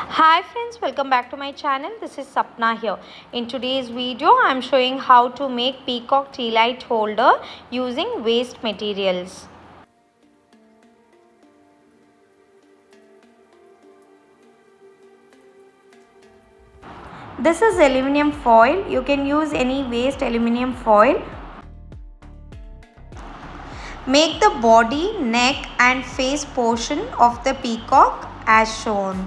Hi friends, welcome back to my channel. This is Sapna here. In today's video, I am showing how to make peacock tea light holder using waste materials. This is aluminium foil. You can use any waste aluminium foil. Make the body, neck and face portion of the peacock as shown.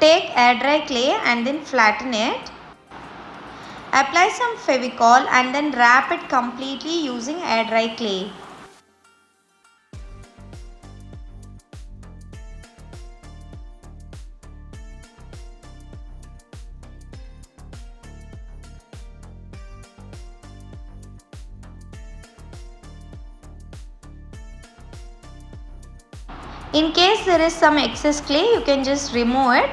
Take air dry clay and then flatten it. Apply some Fevicol and then wrap it completely using air dry clay. In case there is some excess clay, you can just remove it.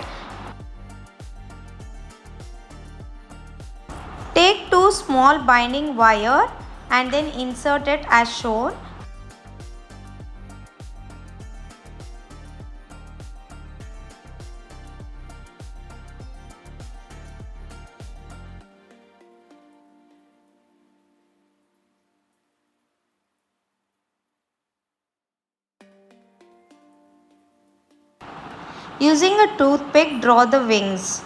Take two small binding wire and then insert it as shown. Using a toothpick, draw the wings.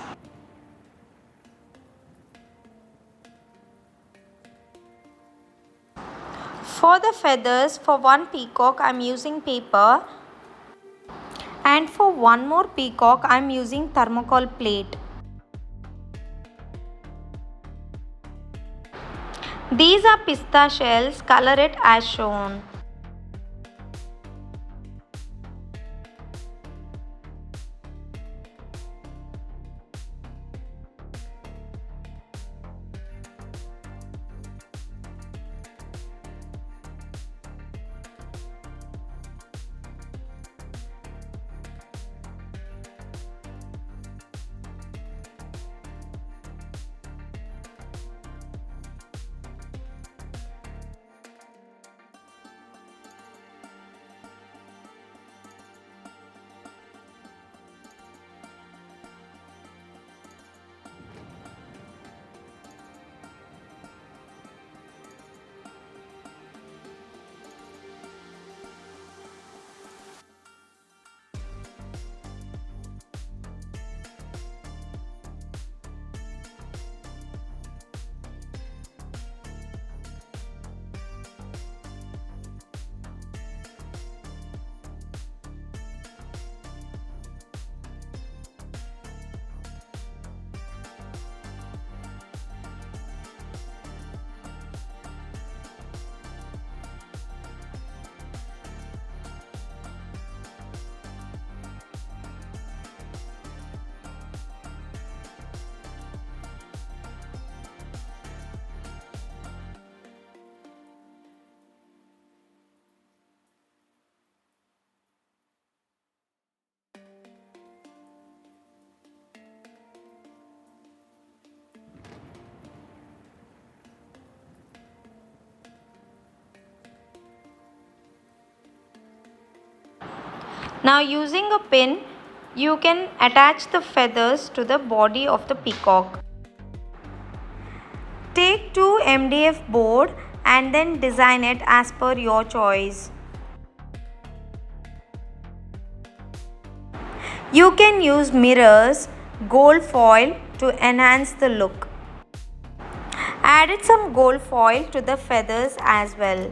For the feathers, for one peacock I am using paper, and for one more peacock I am using thermocol plate. These are pista shells, color it as shown. Now using a pin, you can attach the feathers to the body of the peacock. Take two MDF board and then design it as per your choice. You can use mirrors, gold foil to enhance the look. Added some gold foil to the feathers as well.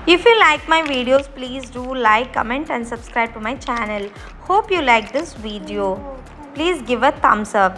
If you like my videos, please do like, comment and subscribe to my channel. Hope you like this video. Please give a thumbs up.